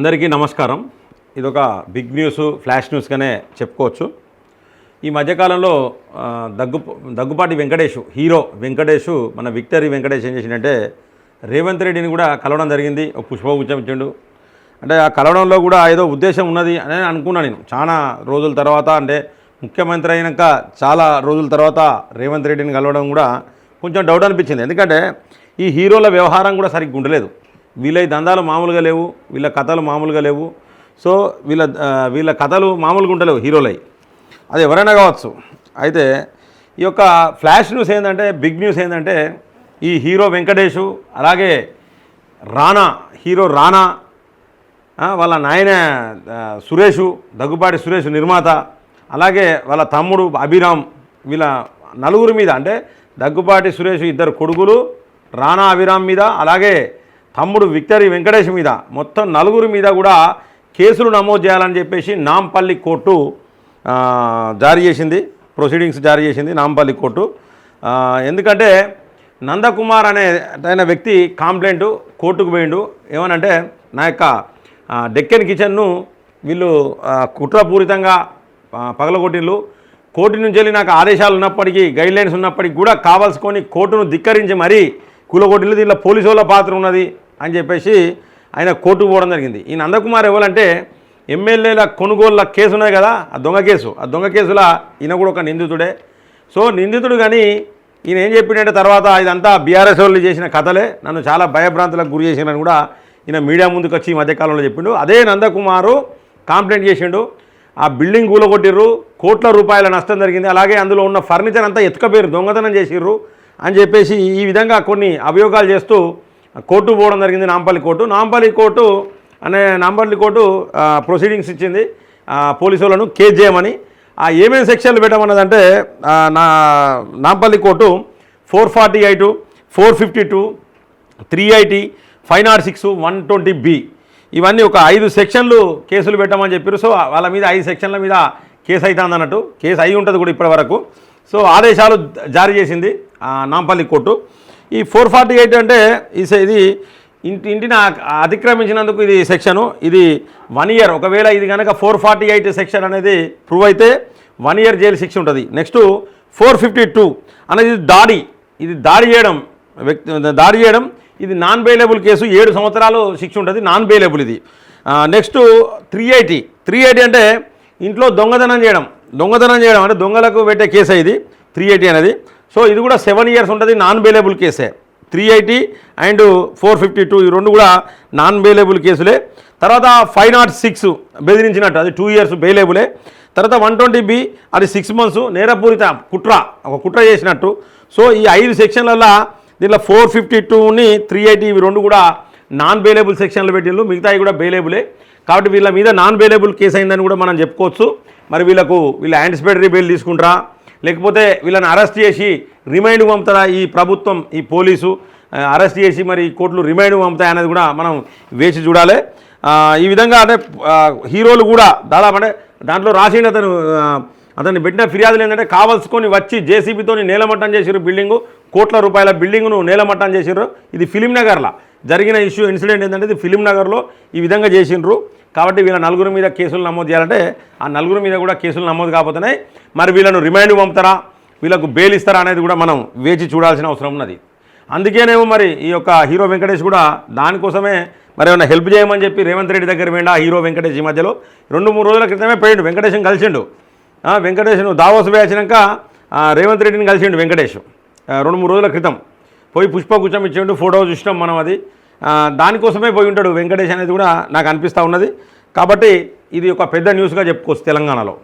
అందరికీ నమస్కారం. ఇదొక బిగ్ న్యూస్, ఫ్లాష్ న్యూస్గానే చెప్పుకోవచ్చు. ఈ మధ్యకాలంలో దగ్గుపాటి వెంకటేష్, హీరో వెంకటేష్, మన విక్టరీ వెంకటేష్ ఏం చేసిందంటే రేవంత్ రెడ్డిని కూడా కలవడం జరిగింది. పుష్పగుచ్చం ఇచ్చిండు. అంటే ఆ కలవడంలో కూడా ఏదో ఉద్దేశం ఉన్నది అని అనుకున్నాను నేను. చాలా రోజుల తర్వాత, అంటే ముఖ్యమంత్రి అయినాక చాలా రోజుల తర్వాత రేవంత్ రెడ్డిని కలవడం కూడా కొంచెం డౌట్ అనిపించింది. ఎందుకంటే ఈ హీరోల వ్యవహారం కూడా సరిగ్గా ఉండలేదు. వీళ్ళ దందాలు మామూలుగా లేవు, వీళ్ళ కథలు మామూలుగా లేవు. సో వీళ్ళ కథలు మామూలుగా ఉండలేవు హీరోలై, అది ఎవరైనా కావచ్చు. అయితే ఈ యొక్క ఫ్లాష్ న్యూస్ ఏంటంటే, బిగ్ న్యూస్ ఏంటంటే, ఈ హీరో వెంకటేష్, అలాగే హీరో రానా, వాళ్ళ నాయన సురేషు, దగ్గుపాటి సురేష్ నిర్మాత, అలాగే వాళ్ళ తమ్ముడు అభిరామ్, వీళ్ళ నలుగురి మీద, అంటే దగ్గుపాటి సురేష్ ఇద్దరు కొడుకులు, రానా అభిరామ్ మీద, అలాగే తమ్ముడు విక్టరీ వెంకటేష్ మీద, మొత్తం నలుగురి మీద కూడా కేసులు నమోదు చేయాలని చెప్పేసి నాంపల్లి కోర్టు జారీ చేసింది, ప్రొసీడింగ్స్ జారీ చేసింది నాంపల్లి కోర్టు. ఎందుకంటే నందకుమార్ అనే వ్యక్తి కంప్లైంట్ కోర్టుకు పోయిండు. ఏమనంటే, నా యొక్క డెక్కన్ కిచెన్ను వీళ్ళు కుట్రపూరితంగా పగలగొట్టిళ్ళు. కోర్టు నుంచి వెళ్ళి నాకు ఆదేశాలు ఉన్నప్పటికీ, గైడ్లైన్స్ ఉన్నప్పటికీ కూడా కావాల్సుకొని కోర్టును ధిక్కరించి మరీ కూలగొట్టిళ్ళు. దీంట్లో పోలీసు వాళ్ళ పాత్ర ఉన్నది అని చెప్పేసి ఆయన కోర్టుకు పోవడం జరిగింది. ఈ నందకుమార్ ఎవరంటే ఎమ్మెల్యేల కొనుగోళ్ళ కేసు ఉన్నది కదా, ఆ దొంగ కేసులో ఈయన కూడా ఒక నిందితుడే. సో నిందితుడు, కానీ ఈయన ఏం చెప్పిండంటే, తర్వాత ఇదంతా బీఆర్ఎస్ వాళ్ళు చేసిన కథలే, నన్ను చాలా భయభ్రాంతులకు గురి చేసినని కూడా ఈయన మీడియా ముందుకు వచ్చి ఈ మధ్యకాలంలో చెప్పిండు. అదే నందకుమారు కంప్లైంట్ చేసిండు. ఆ బిల్డింగ్ కూలగొట్టిర్రు, కోట్ల రూపాయల నష్టం జరిగింది, అలాగే అందులో ఉన్న ఫర్నిచర్ అంతా ఎత్తుకపోయారు, దొంగతనం చేసిర్రు అని చెప్పేసి ఈ విధంగా కొన్ని అభియోగాలు చేస్తూ కోర్టు పోవడం జరిగింది. నాంపల్లి కోర్టు ప్రొసీడింగ్స్ ఇచ్చింది పోలీసు వాళ్ళను కేసు చేయమని. ఏమేమి సెక్షన్లు పెట్టమన్నదంటే, నాంపల్లి కోర్టు 448, 452, 380, 506, 120B ఇవన్నీ ఒక 5 సెక్షన్లు కేసులు పెట్టమని చెప్పారు. సో వాళ్ళ మీద 5 సెక్షన్ల మీద కేసు అవుతుంది అన్నట్టు, కేసు అయి ఉంటుంది కూడా ఇప్పటి వరకు. సో ఆదేశాలు జారీ చేసింది నాంపల్లి కోర్టు. ఈ 448 అంటే ఇది ఇంటిని అతిక్రమించినందుకు ఇది సెక్షను, ఇది 1 year. ఒకవేళ ఇది కనుక 448 సెక్షన్ అనేది ప్రూవ్ అయితే 1 year జైలు శిక్ష ఉంటుంది. నెక్స్ట్ 452 అనేది దాడి చేయడం, ఇది నాన్ బెయిలబుల్ కేసు, 7 సంవత్సరాలు శిక్ష ఉంటుంది, నాన్ బెయిలబుల్ ఇది. నెక్స్ట్ 380 అంటే ఇంట్లో దొంగతనం చేయడం అంటే దొంగలకు పెట్టే కేసే ఇది 380 అనేది. సో ఇది కూడా 7 years ఉంటుంది, నాన్ బెయిలబుల్ కేసే. 380 అండ్ 452 ఈ రెండు కూడా నాన్ బెయిలబుల్ కేసులే. తర్వాత 506 బెదిరించినట్టు, అది 2 years బెయిలబులే. తర్వాత 120B అది 6 months నేరపూరిత కుట్ర చేసినట్టు. సో ఈ 5 సెక్షన్లలో దీంట్లో 452ని 380 ఇవి రెండు కూడా నాన్ బెయిలబుల్ సెక్షన్లు పెట్టిళ్ళు, మిగతాయి కూడా బెయిలబులే. కాబట్టి వీళ్ళ మీద నాన్ బెయిలబుల్ కేసు అయిందని కూడా మనం చెప్పుకోవచ్చు. మరి వీళ్ళ యాంటిసిపేటరీ బెయిల్ తీసుకుంటారా, లేకపోతే వీళ్ళని అరెస్ట్ చేసి రిమైండ్ పంపుతారా ఈ ప్రభుత్వం, ఈ పోలీసు అరెస్ట్ చేసి మరి కోర్టులు రిమైండ్ పంపుతాయి అనేది కూడా మనం వేచి చూడాలి. ఈ విధంగా అంటే హీరోలు కూడా దాదాపు, అంటే దాంట్లో రాసిన అతన్ని పెట్టిన ఫిర్యాదులు ఏంటంటే, కావాల్సుకొని వచ్చి జేసీబీతో నేలమట్టం చేసిర్రు, కోట్ల రూపాయల బిల్డింగును నేలమట్టం చేసిర్రు. ఇది ఫిలింనగర్లో జరిగిన ఇన్సిడెంట్ ఏంటంటే, ఇది ఫిలింనగర్లో ఈ విధంగా చేసిండ్రు. కాబట్టి వీళ్ళ నలుగురు మీద కేసులు నమోదు చేయాలంటే ఆ నలుగురు మీద కూడా కేసులు నమోదు కాకపోతున్నాయి. మరి వీళ్ళను రిమైండ్ పంపుతారా, వీళ్ళకు బెయిల్ ఇస్తారా అనేది కూడా మనం వేచి చూడాల్సిన అవసరం ఉన్నది. అందుకేనేమో మరి ఈ యొక్క హీరో వెంకటేష్ కూడా దానికోసమే మరి ఏమైనా హెల్ప్ చేయమని చెప్పి రేవంత్ రెడ్డి దగ్గర పోయిండా హీరో వెంకటేష్. ఈ మధ్యలో 2-3 రోజుల క్రితమే పోయిండు, వెంకటేష్ని కలిసిండు. వెంకటేష్ను దావోస్ వేయించినాక రేవంత్ రెడ్డిని కలిసిండు వెంకటేష్ 2-3 రోజుల క్రితం. పోయి పుష్పగుచ్చం ఇచ్చిండు, ఫోటో చూసినాం మనం. అది దానికోసమే పోయి ఉంటాడు వెంకటేష్ అనేది కూడా నాకు అనిపిస్తూ ఉన్నది. కాబట్టి ఇది ఒక పెద్ద న్యూస్గా చెప్పుకోవచ్చు తెలంగాణలో.